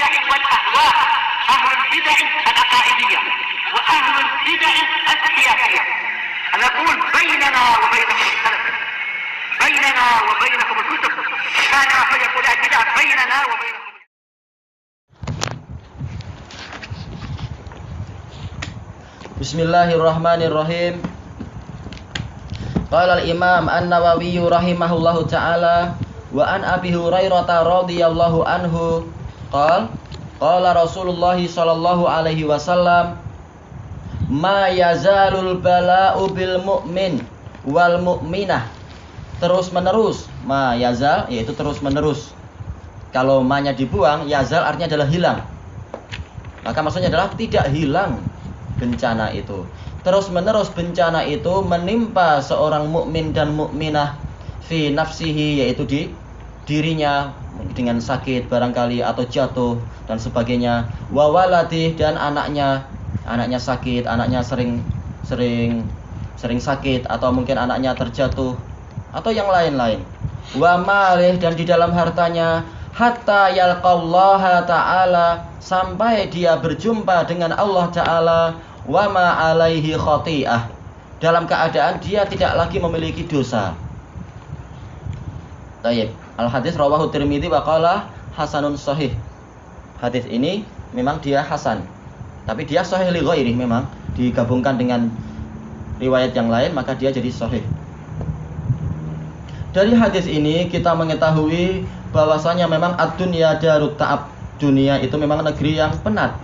البدع والأهواء، أهل البدع العقائدية وأهل البدع السياسية. نقول بيننا وبينكم السلف، بيننا وبينكم الكتب، كان فيقول البدع بيننا وبينكم. Bismillahirrahmanirrahim. Qala al-Imam An-Nawawi rahimahullahu ta'ala wa an Abi Hurairah radhiyallahu anhu qala Rasulullah sallallahu alaihi wasallam ma yazalul bala'u bil mu'min wal mu'minah, terus menerus. Ma yazal yaitu terus menerus. Kalau ma-nya dibuang, yazal artinya adalah hilang. Maka maksudnya adalah tidak hilang bencana itu. Terus menerus bencana itu menimpa seorang mukmin dan mukminah fi nafsihi, yaitu di dirinya dengan sakit barangkali atau jatuh dan sebagainya, wa waladih, dan anaknya sakit, anaknya sering sakit, atau mungkin anaknya terjatuh atau yang lain-lain, wa malih, dan di dalam hartanya, hatta yalqallaha ta'ala, sampai dia berjumpa dengan Allah Ta'ala, wa ma alaihi khati'ah, dalam keadaan dia tidak lagi memiliki dosa. Tayyib. Al-hadis rawahu Tirmidzi wa qala hasanun sahih. Hadis ini memang dia hasan, tapi dia sahih li ghairi, memang digabungkan dengan riwayat yang lain maka dia jadi sahih. Dari hadis ini kita mengetahui bahwasanya memang ad-dunya darut ta'ab. Dunia itu memang negeri yang penat.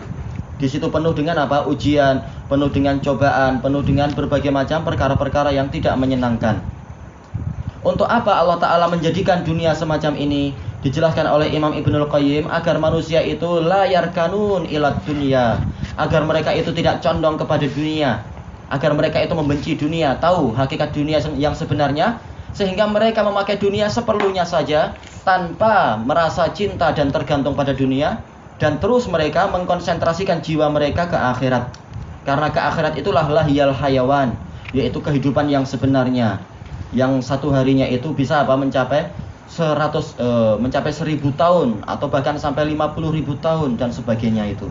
Di situ penuh dengan apa? Ujian, penuh dengan cobaan, penuh dengan berbagai macam perkara-perkara yang tidak menyenangkan. Untuk apa Allah Ta'ala menjadikan dunia semacam ini? Dijelaskan oleh Imam Ibnul Qayyim, agar manusia itu la yarkanun ilad dunia, agar mereka itu tidak condong kepada dunia, agar mereka itu membenci dunia, tahu hakikat dunia yang sebenarnya, sehingga mereka memakai dunia seperlunya saja tanpa merasa cinta dan tergantung pada dunia, dan terus mereka mengkonsentrasikan jiwa mereka ke akhirat. Karena ke akhirat itulah lahiyal hayawan, yaitu kehidupan yang sebenarnya, yang satu harinya itu bisa apa? Mencapai 1000 tahun atau bahkan sampai 50.000 tahun dan sebagainya itu.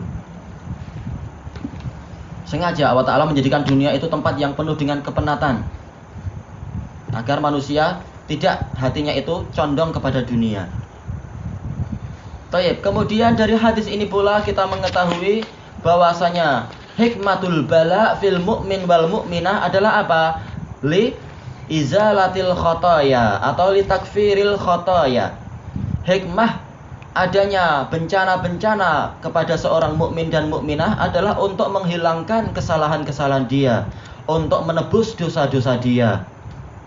Sengaja Allah Ta'ala menjadikan dunia itu tempat yang penuh dengan kepenatan, agar manusia tidak hatinya itu condong kepada dunia. Baik, kemudian dari hadis ini pula kita mengetahui bahwasanya hikmatul bala fil mu'min wal mu'minah adalah apa? Li izalatil khotoya atau li takfiril khotoya. Hikmah adanya bencana-bencana kepada seorang mukmin dan mukminah adalah untuk menghilangkan kesalahan-kesalahan dia, untuk menebus dosa-dosa dia.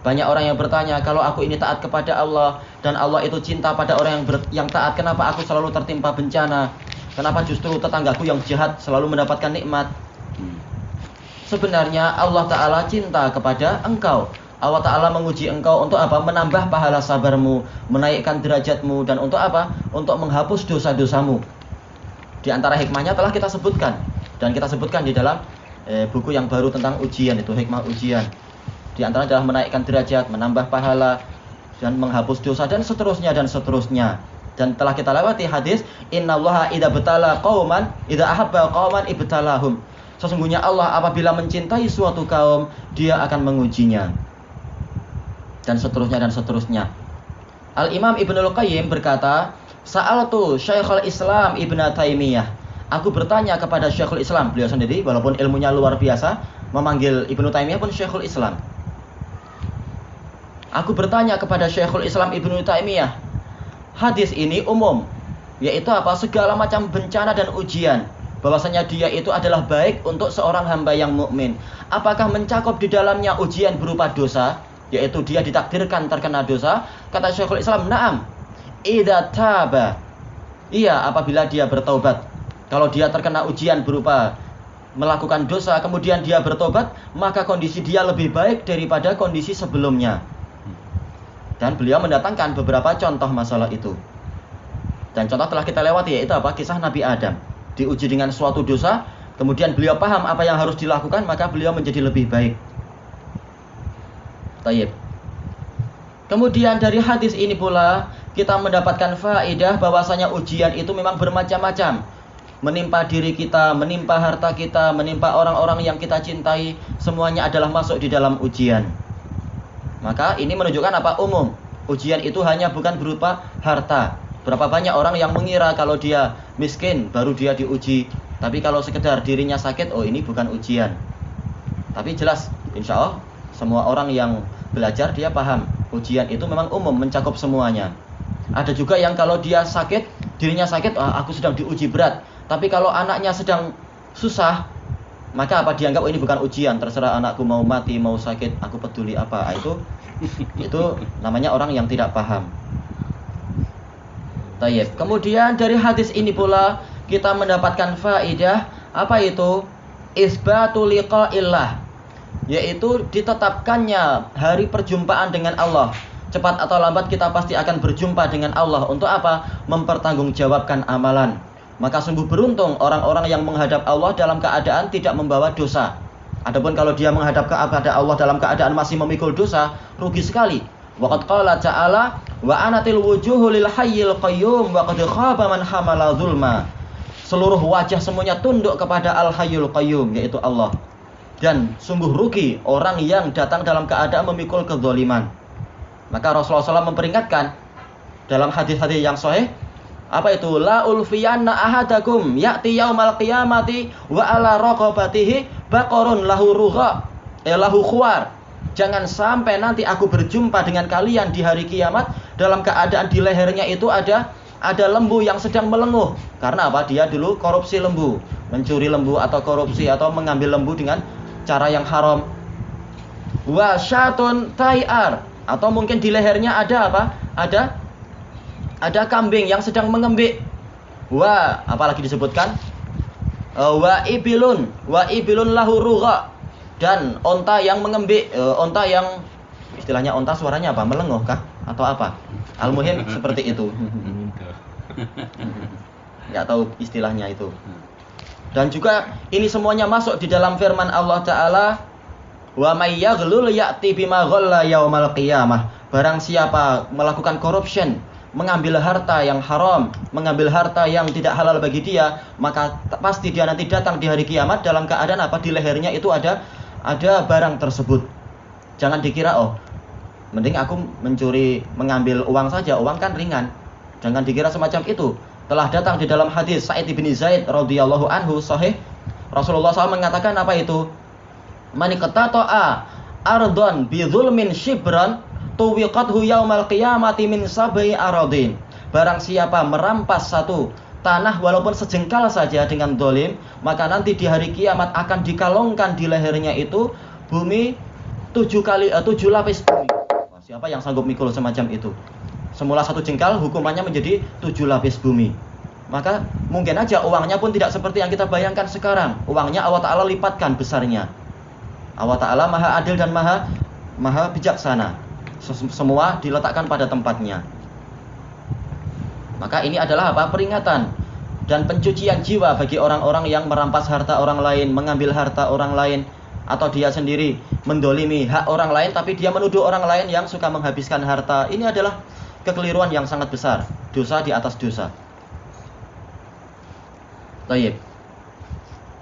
Banyak orang yang bertanya, kalau aku ini taat kepada Allah dan Allah itu cinta pada orang yang taat, kenapa aku selalu tertimpa bencana? Kenapa justru tetanggaku yang jahat selalu mendapatkan nikmat? Sebenarnya Allah Ta'ala cinta kepada engkau. Allah Ta'ala menguji engkau untuk apa? Menambah pahala sabarmu, menaikkan derajatmu, dan untuk apa? Untuk menghapus dosa-dosamu. Di antara hikmahnya telah kita sebutkan, dan kita sebutkan di dalam buku yang baru tentang ujian, itu hikmah ujian. Di antara adalah menaikkan derajat, menambah pahala, dan menghapus dosa, dan seterusnya dan seterusnya. Dan telah kita lewati hadis, innallaha idza betala qauman idza ahabba qauman ibtalahum. Sesungguhnya Allah apabila mencintai suatu kaum, dia akan mengujinya. Dan seterusnya dan seterusnya. Al-Imam Ibnul Qayyim berkata, sa'altu Syekhul Islam Ibnu Taimiyah. Aku bertanya kepada Syekhul Islam, beliau sendiri walaupun ilmunya luar biasa, memanggil Ibnu Taimiyah pun Syekhul Islam. Aku bertanya kepada Syekhul Islam Ibnu Taimiyah, hadis ini umum, yaitu apa? Segala macam bencana dan ujian, bahwasanya dia itu adalah baik untuk seorang hamba yang mukmin. Apakah mencakup di dalamnya ujian berupa dosa, yaitu dia ditakdirkan terkena dosa? Kata Syekhul Islam, na'am, idza taba. Iya, apabila dia bertaubat. Kalau dia terkena ujian berupa melakukan dosa, kemudian dia bertobat, maka kondisi dia lebih baik daripada kondisi sebelumnya. Dan beliau mendatangkan beberapa contoh masalah itu. Dan contoh telah kita lewati, yaitu apa? Kisah Nabi Adam. Diuji dengan suatu dosa, kemudian beliau paham apa yang harus dilakukan, maka beliau menjadi lebih baik. Tayyib. Kemudian dari hadis ini pula kita mendapatkan faedah bahwasanya ujian itu memang bermacam-macam. Menimpa diri kita, menimpa harta kita, menimpa orang-orang yang kita cintai, semuanya adalah masuk di dalam ujian. Maka ini menunjukkan apa? Umum. Ujian itu hanya bukan berupa harta. Berapa banyak orang yang mengira kalau dia miskin baru dia diuji. Tapi kalau sekedar dirinya sakit, oh ini bukan ujian. Tapi jelas, insya Allah semua orang yang belajar dia paham. Ujian itu memang umum, mencakup semuanya. Ada juga yang kalau dia sakit, dirinya sakit, aku sedang diuji berat. Tapi kalau anaknya sedang susah, maka apa dianggap ini bukan ujian, terserah anakku mau mati, mau sakit, aku peduli apa. Itu namanya orang yang tidak paham. Tayyib. Kemudian dari hadis ini pula kita mendapatkan faedah apa itu? Isbatul liqa'illah, yaitu ditetapkannya hari perjumpaan dengan Allah. Cepat atau lambat kita pasti akan berjumpa dengan Allah. Untuk apa? Mempertanggungjawabkan amalan. Maka sungguh beruntung orang-orang yang menghadap Allah dalam keadaan tidak membawa dosa. Adapun kalau dia menghadap kepada Allah dalam keadaan masih memikul dosa, rugi sekali. Waqad qala ta'ala wa anatil wujuhu lil hayyil qayyum wa qad khaba man hamala zulma. Seluruh wajah semuanya tunduk kepada Al-Hayyul Qayyum, yaitu Allah. Dan sungguh rugi orang yang datang dalam keadaan memikul kezaliman. Maka Rasulullah SAW memperingatkan dalam hadis-hadis yang sahih, apa itu? La ulfiyanna ahadakum ya'ti yaumal qiyamati wa ala raqabatihi baqarun lahu rugha lahu khuwar. Jangan sampai nanti aku berjumpa dengan kalian di hari kiamat dalam keadaan di lehernya itu ada lembu yang sedang melenguh. Karena apa? Dia dulu korupsi lembu, mencuri lembu atau korupsi atau mengambil lembu dengan cara yang haram. Wa syatun tayar, atau mungkin di lehernya ada apa? Ada kambing yang sedang mengembik. Apalagi disebutkan? Wa ibilun lahu rugha, dan onta yang mengembik, onta yang istilahnya onta suaranya apa? Melenguh kah atau apa? Al-muhim seperti itu. Enggak tahu istilahnya itu. Dan juga ini semuanya masuk di dalam firman Allah Ta'ala, wa may yaghlul ya'ti bima ghalla yaumal qiyamah. Barang siapa melakukan corruption, mengambil harta yang haram, mengambil harta yang tidak halal bagi dia, maka pasti dia nanti datang di hari kiamat dalam keadaan apa? Di lehernya itu ada barang tersebut. Jangan dikira mending aku mengambil uang saja, uang kan ringan. Jangan dikira semacam itu. Telah datang di dalam hadis Sa'id bin Zaid radhiyallahu anhu sahih, Rasulullah SAW mengatakan apa itu? Man qatata'a ardon bi dzulmin shibran tuwiqathu yaumal qiyamati min sab'i aradin. Barang siapa merampas satu tanah walaupun sejengkal saja dengan dolim, maka nanti di hari kiamat akan dikalongkan di lehernya itu bumi 7 lapis bumi. Siapa yang sanggup mikul semacam itu? Semula 1 jengkal, hukumannya menjadi 7 lapis bumi. Maka mungkin aja uangnya pun tidak seperti yang kita bayangkan sekarang. Uangnya Allah Ta'ala lipatkan besarnya. Allah Ta'ala maha adil dan maha bijaksana. Semua diletakkan pada tempatnya. Maka ini adalah apa? Peringatan dan pencucian jiwa bagi orang-orang yang merampas harta orang lain, mengambil harta orang lain, atau dia sendiri mendolimi hak orang lain, tapi dia menuduh orang lain yang suka menghabiskan harta. Ini adalah kekeliruan yang sangat besar, dosa di atas dosa. Baik.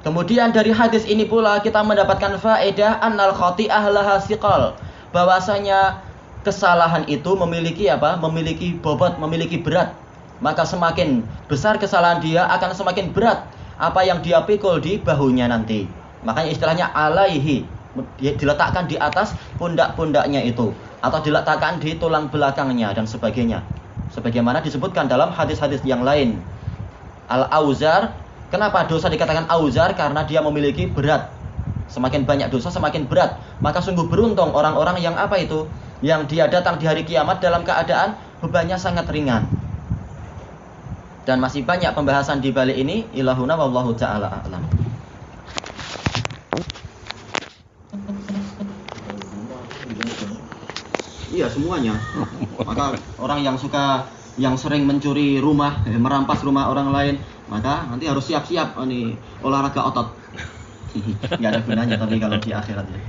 Kemudian dari hadis ini pula kita mendapatkan faedah annal khati'ah laha siqal, bahwasanya kesalahan itu memiliki apa? Memiliki bobot, memiliki berat. Maka semakin besar kesalahan dia akan semakin berat apa yang dia pikul di bahunya nanti. Makanya istilahnya alaihi, diletakkan di atas pundak-pundaknya itu, atau diletakkan di tulang belakangnya dan sebagainya. Sebagaimana disebutkan dalam hadis-hadis yang lain. Al-auzar, kenapa dosa dikatakan auzar? Karena dia memiliki berat. Semakin banyak dosa semakin berat. Maka sungguh beruntung orang-orang yang apa itu? Yang dia datang di hari kiamat dalam keadaan bebannya sangat ringan. Dan masih banyak pembahasan di balik ini. Ilahuna wallahu ta'ala a'lam. Iya semuanya. Maka orang yang sering mencuri rumah, merampas rumah orang lain, maka nanti harus siap-siap olahraga otot. Nggak ada gunanya tapi kalau di akhirat ya.